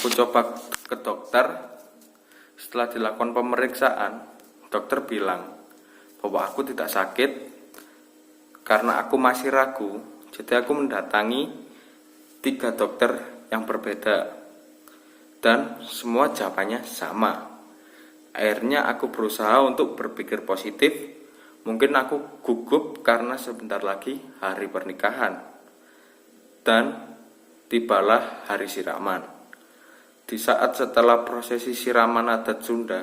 Aku coba ke dokter. Setelah dilakukan pemeriksaan, dokter bilang bahwa aku tidak sakit. Karena aku masih ragu, jadi aku mendatangi 3 dokter yang berbeda, dan semua jawabannya sama. Akhirnya aku berusaha untuk berpikir positif. Mungkin aku gugup karena sebentar lagi hari pernikahan. Dan tibalah hari siraman. Di saat setelah prosesi siraman adat Sunda,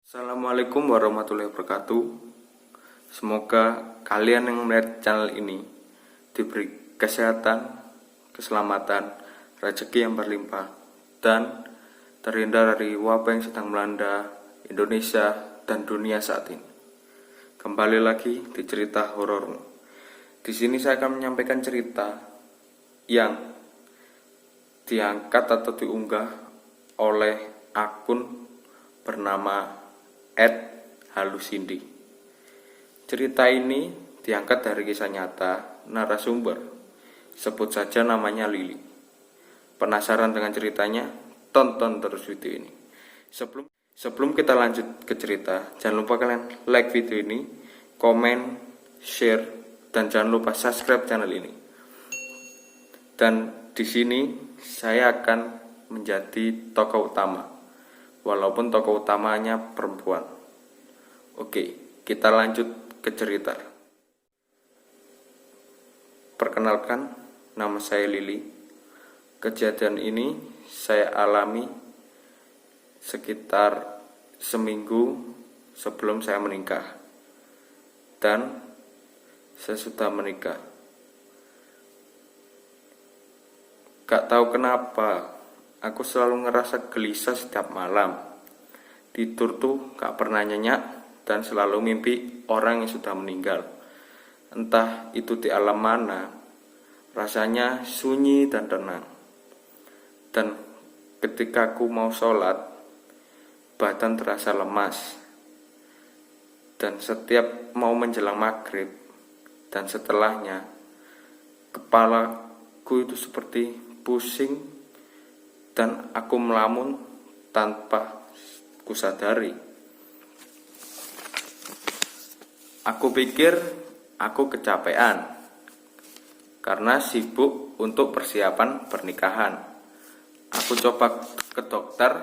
Assalamualaikum warahmatullahi wabarakatuh. Semoga kalian yang melihat channel ini diberi kesehatan, keselamatan, rezeki yang berlimpah, dan terhindar dari wabah yang sedang melanda Indonesia dan dunia saat ini. Kembali lagi di cerita horormu. Di sini saya akan menyampaikan cerita yang diangkat atau diunggah oleh akun bernama @halusindi. Cerita ini diangkat dari kisah nyata narasumber. Sebut saja namanya Lili. Penasaran dengan ceritanya? Tonton terus video ini. Sebelum kita lanjut ke cerita, jangan lupa kalian like video ini, komen, share, dan jangan lupa subscribe channel ini. Dan di sini saya akan menjadi tokoh utama, walaupun tokoh utamanya perempuan. Oke, kita lanjut ke cerita. Perkenalkan, nama saya Lili. Kejadian ini saya alami sekitar seminggu sebelum saya menikah. Dan saya sudah menikah. Gak tahu kenapa, aku selalu ngerasa gelisah setiap malam. Tidur tuh gak pernah nyenyak dan selalu mimpi orang yang sudah meninggal. Entah itu di alam mana, rasanya sunyi dan tenang. Dan ketika aku mau sholat, badan terasa lemas. Dan setiap mau menjelang maghrib dan setelahnya, kepalaku itu seperti pusing dan aku melamun tanpa kusadari. Aku pikir aku kecapean karena sibuk untuk persiapan pernikahan. Aku coba ke dokter.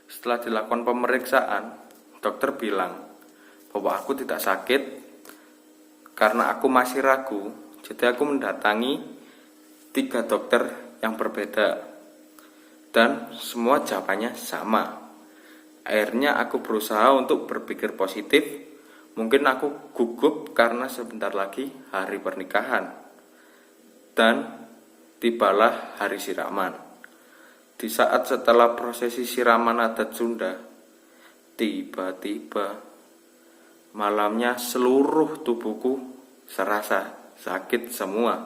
Setelah dilakukan pemeriksaan, dokter bilang bahwa aku tidak sakit. Karena aku masih ragu, jadi aku mendatangi 3 dokter yang berbeda, dan semua jawabannya sama. Akhirnya aku berusaha untuk berpikir positif. Mungkin aku gugup karena sebentar lagi hari pernikahan. Dan tibalah hari siraman. Di saat setelah prosesi siraman adat Sunda, tiba-tiba malamnya seluruh tubuhku serasa sakit semua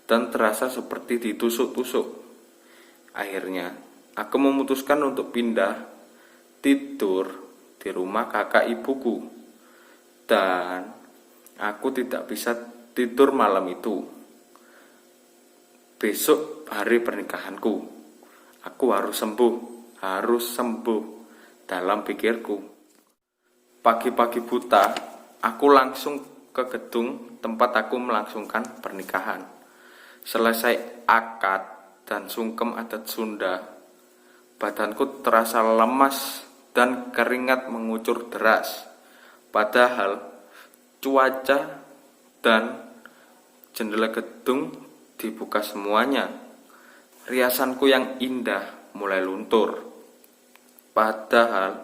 dan terasa seperti ditusuk-tusuk. Akhirnya aku memutuskan untuk pindah tidur di rumah kakak ibuku. Dan aku tidak bisa tidur malam itu. Besok hari pernikahanku. Aku harus sembuh dalam pikirku. Pagi-pagi buta, aku langsung ke gedung tempat aku melangsungkan pernikahan. Selesai akad dan sungkem adat Sunda, badanku terasa lemas dan keringat mengucur deras. Padahal cuaca dan jendela gedung dibuka semuanya. Riasanku yang indah mulai luntur. Padahal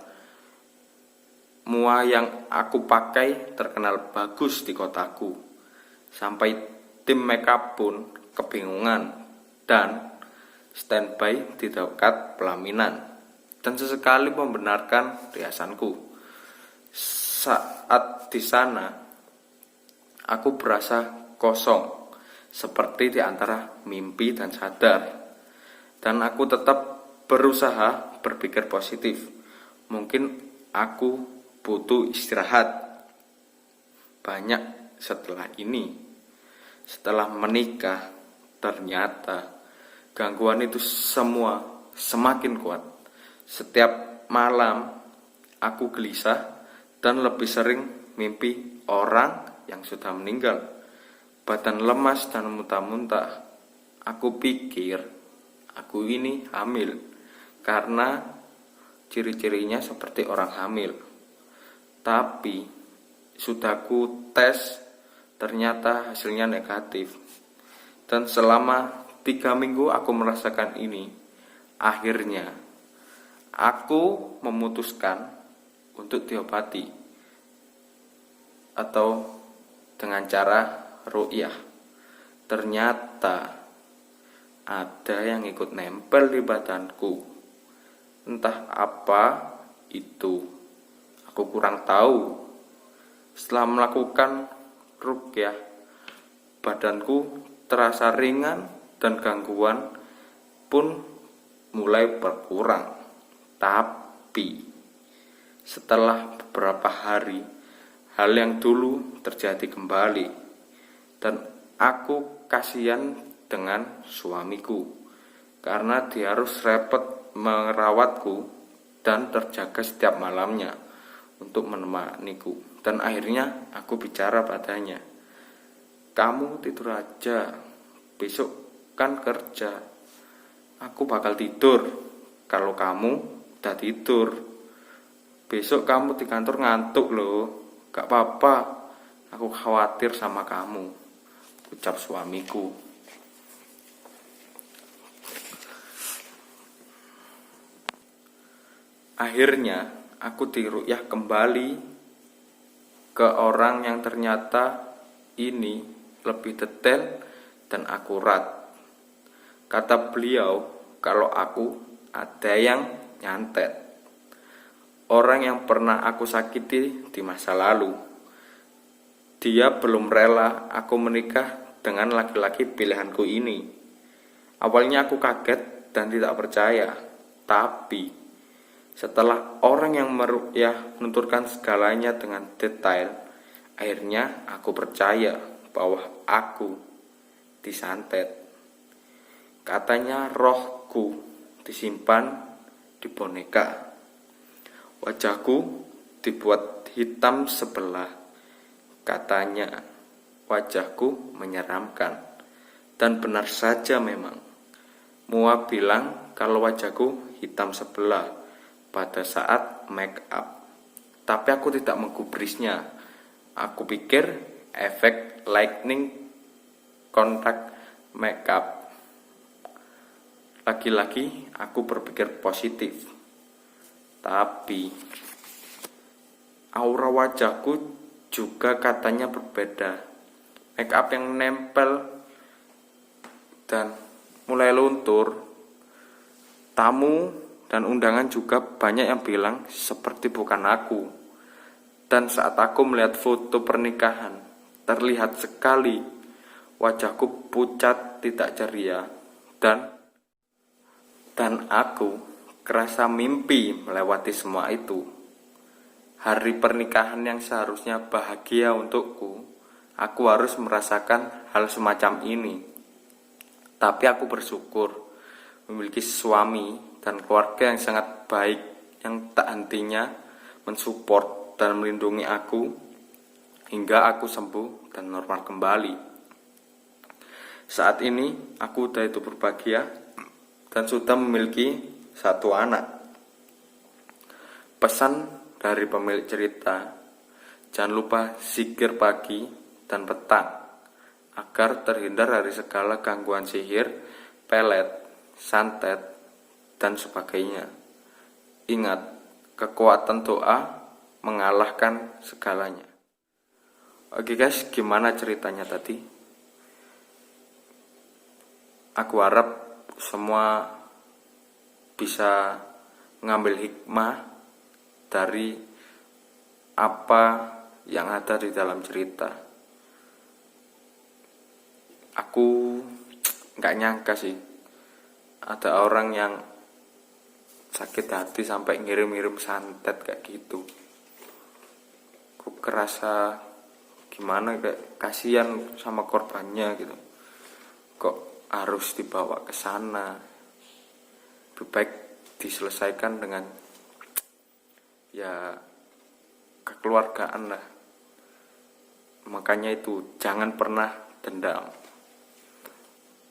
mua yang aku pakai terkenal bagus di kotaku. Sampai tim makeup pun kebingungan dan standby di dekat pelaminan dan sesekali membenarkan riasanku. Saat di sana, aku berasa kosong, seperti di antara mimpi dan sadar. Dan aku tetap berusaha berpikir positif. Mungkin aku butuh istirahat banyak setelah ini. Setelah menikah, ternyata gangguan itu semua semakin kuat. Setiap malam aku gelisah dan lebih sering mimpi orang yang sudah meninggal. Badan lemas dan muntah-muntah. Aku pikir aku ini hamil karena ciri-cirinya seperti orang hamil. Tapi sudah ku tes, ternyata hasilnya negatif. Dan selama 3 minggu aku merasakan ini. Akhirnya aku memutuskan untuk diobati atau dengan cara ruqyah. Ternyata ada yang ikut nempel di badanku. Entah apa itu, aku kurang tahu. Setelah melakukan ruqyah, badanku terasa ringan dan gangguan pun mulai berkurang. Tapi setelah beberapa hari, hal yang dulu terjadi kembali. Dan aku kasihan dengan suamiku karena dia harus repot merawatku dan terjaga setiap malamnya untuk menemaniku. Dan akhirnya aku bicara padanya, "Kamu tidur aja, besok kan kerja. Aku bakal tidur kalau kamu udah tidur. Besok kamu di kantor ngantuk loh. Gak apa-apa, aku khawatir sama kamu," ucap suamiku. Akhirnya aku diruqyah kembali ke orang yang ternyata ini lebih detail dan akurat. Kata beliau kalau aku ada yang nyantet, orang yang pernah aku sakiti di masa lalu. Dia belum rela aku menikah dengan laki-laki pilihanku ini. Awalnya aku kaget dan tidak percaya, tapi setelah orang yang meruqyah menuturkan segalanya dengan detail, akhirnya aku percaya bahwa aku disantet. Katanya rohku disimpan di boneka. Wajahku dibuat hitam sebelah. Katanya wajahku menyeramkan. Dan benar saja memang. Mua bilang kalau wajahku hitam sebelah pada saat make up. Tapi aku tidak menggubrisnya. Aku pikir efek lightning contact make up. Lagi-lagi aku berpikir positif. Tapi aura wajahku juga katanya berbeda. Make up yang nempel dan mulai luntur. Tamu dan undangan juga banyak yang bilang seperti bukan aku. Dan saat aku melihat foto pernikahan, terlihat sekali wajahku pucat tidak ceria. Dan aku kerasa mimpi melewati semua itu. Hari pernikahan yang seharusnya bahagia untukku, aku harus merasakan hal semacam ini. Tapi aku bersyukur memiliki suami dan keluarga yang sangat baik, yang tak hentinya mensupport dan melindungi aku hingga aku sembuh dan normal kembali. Saat ini aku sudah itu berbahagia dan sudah memiliki 1 anak. Pesan dari pemilik cerita, jangan lupa zikir pagi dan petang agar terhindar dari segala gangguan sihir, pelet, santet, dan sebagainya. Ingat, kekuatan doa mengalahkan segalanya. Oke guys, gimana ceritanya tadi? Aku harap semua bisa mengambil hikmah dari apa yang ada di dalam cerita. Aku gak nyangka sih ada orang yang sakit hati sampai ngirim-ngirim santet kayak gitu. Kok kerasa gimana, kayak kasihan sama korbannya gitu. Kok harus dibawa ke sana? Lebih baik diselesaikan dengan ya kekeluargaan lah. Makanya itu jangan pernah dendam.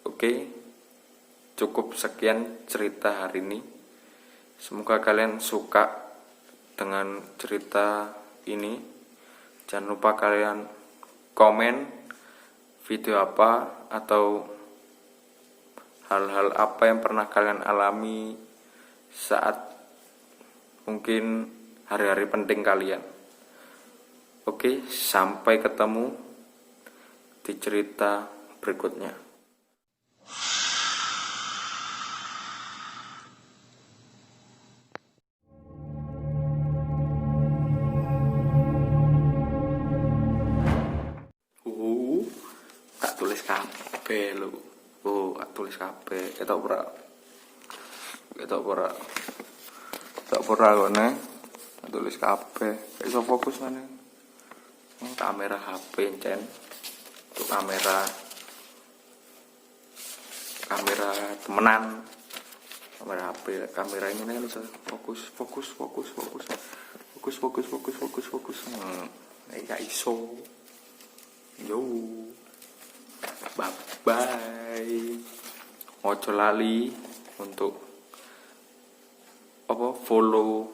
Oke, cukup sekian cerita hari ini. Semoga kalian suka dengan cerita ini. Jangan lupa kalian komen video apa atau hal-hal apa yang pernah kalian alami saat mungkin hari-hari penting kalian. Oke, sampai ketemu di cerita berikutnya. Tak tulis kabeh lho. Tak tulis kabeh. Ketok ora? Ketok ora? Tak ora kene. Tak tulis kabeh. Iso fokus maneh. Kamera HP cen. Itu kamera temenan. Kamera HP, kamera ini nih bisa fokus. Gak iso. Yo. Bye bye. Ojo lali untuk follow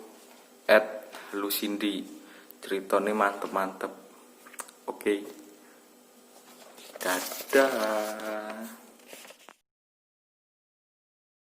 @Lucindy. Ceritanya mantep. Oke. Dadah.